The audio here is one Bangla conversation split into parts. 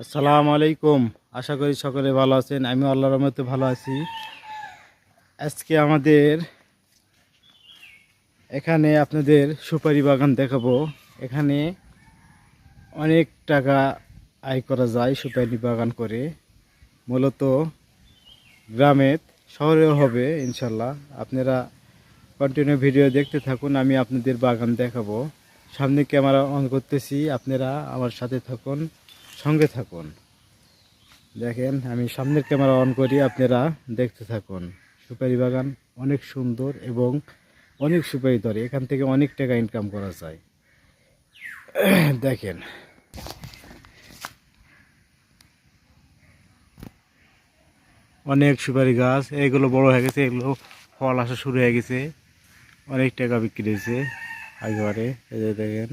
আসসালামু আলাইকুম। আশা করি সকলে ভালো আছেন। আমি আল্লাহর রহমতে ভালো আছি। আজকে আমাদের এখানে আপনাদের সুপারি বাগান দেখাবো। এখানে অনেক টাকা আয় করা যায় সুপারি বাগান করে। মূলত গ্রামে, শহরেও হবে ইনশাল্লাহ। আপনারা কন্টিনিউ ভিডিও দেখতে থাকুন, আমি আপনাদের বাগান দেখাবো। সামনে ক্যামেরা অন করতেছি, আপনারা আমার সাথে থাকুন, সঙ্গে থাকুন। দেখেন, আমি সামনের ক্যামেরা অন করি, আপনারা দেখতে থাকুন। সুপারি বাগান অনেক সুন্দর এবং অনেক সুপারি ধরে, এখান থেকে অনেক টাকা ইনকাম করা যায়। দেখেন, অনেক সুপারি গাছ, এগুলো বড় হয়ে গেছে, এগুলো ফল আসা শুরু হয়ে গেছে, অনেক টাকা বিক্রি হয়েছে একেবারে। এই যে দেখেন,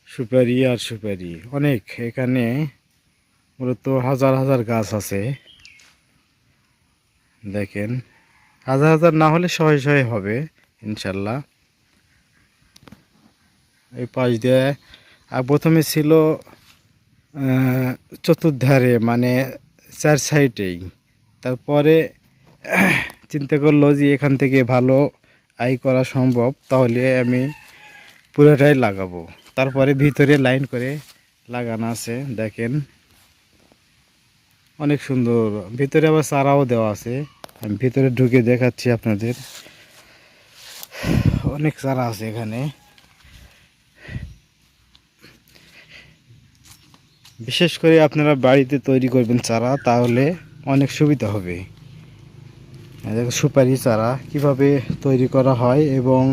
সুপারি আর সুপারি অনেক, এখানে মূলত হাজার হাজার গাছ আছে। দেখেন, হাজার হাজার না হলে শয়ে শয়ে হবে ইনশাল্লাহ। এই পাশ দিয়ে প্রথমে ছিল চতুর্ধারে, মানে চার সাইডেই। তারপরে চিন্তা করলো যে এখান থেকে ভালো আয় করা সম্ভব, তাহলে আমি পুরোটাই লাগাবো। তারপরে ভিতরে লাইন করে লাগানো আছে। দেখেন, অনেক সুন্দর। ভিতরে আবার চারাও দেওয়া আছে, আমি ভিতরে ঢুকে দেখাচ্ছি আপনাদের। অনেক চারা আছে এখানে। বিশেষ করে আপনারা বাড়িতে তৈরি করবেন চারা, তাহলে অনেক সুবিধা হবে। সুপারি চারা কিভাবে তৈরি করা হয় এবং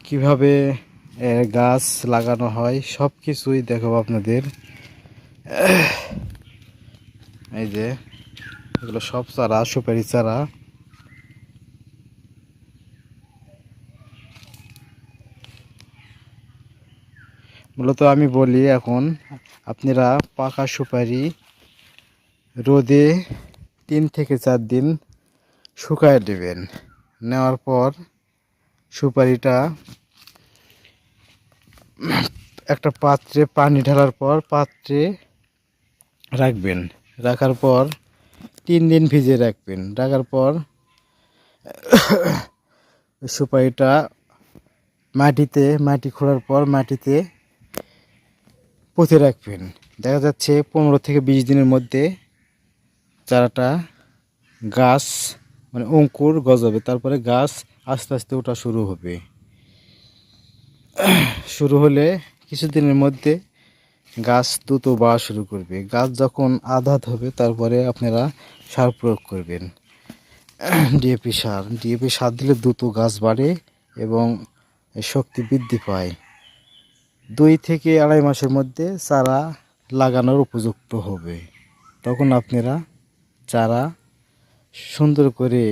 কিভাবে গাছ লাগানো হয় সব কিছুই দেখাবো আপনাদের। এই যে এগুলো সব চারা, সুপারি চারা। মূলত আমি বলি, এখন আপনারা পাকা সুপারি রোদে 3 থেকে 4 দিন শুকায় দেবেন। নেওয়ার পর সুপারিটা একটা পাত্রে পানি ঢালার পর পাত্রে রাখবেন। রাখার পর 3 দিন ভিজিয়ে রাখবেন। রাখার পর সুপারিটা মাটি খোঁড়ার পর মাটিতে পুঁতে রাখবেন। দেখা যাচ্ছে 15 থেকে 20 দিনের মধ্যে চারাটা গাছ, মানে অঙ্কুর গজাবে। তারপরে গাছ আস্তে আস্তে ওঠা শুরু হবে। শুরু হলে কিছুদিনের মধ্যে গাছ দ্রুত বাড়া শুরু করবে। গাছ যখন আধাত হবে, তারপরে আপনারা সার প্রয়োগ করবেন। ডিএপি সার দিলে দ্রুত গাছ বাড়ে এবং শক্তি বৃদ্ধি পায়। 2 থেকে 2.5 মাসের মধ্যে চারা লাগানোর উপযুক্ত হবে। তখন আপনারা চারা সুন্দর করে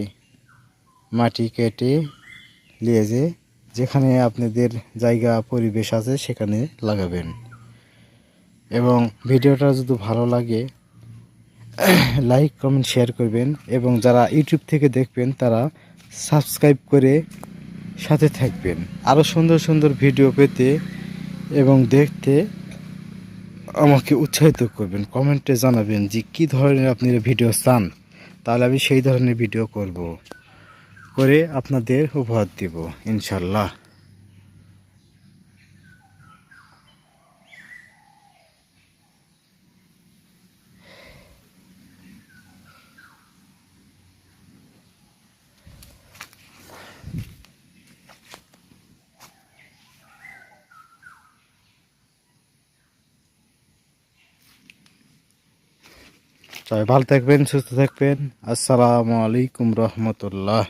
মাটি কেটে নিয়ে যেখানে আপনাদের জায়গা পরিবেশ আছে সেখানে লাগাবেন। এবং ভিডিওটা যদি ভালো লাগে লাইক কমেন্ট শেয়ার করবেন, এবং যারা ইউটিউব থেকে দেখবেন তারা সাবস্ক্রাইব করে সাথে থাকবেন। আরও সুন্দর সুন্দর ভিডিও পেতে এবং দেখতে আমাকে উৎসাহিত করবেন। কমেন্টে জানাবেন যে কী ধরনের আপনারা ভিডিও চান, তাহলে আমি সেই ধরনের ভিডিও করে আপনাদের উপহার দেব ইনশাল্লাহ। সবাই ভালো থাকবেন, সুস্থ থাকবেন। আসসালামু আলাইকুম রহমতুল্লাহ।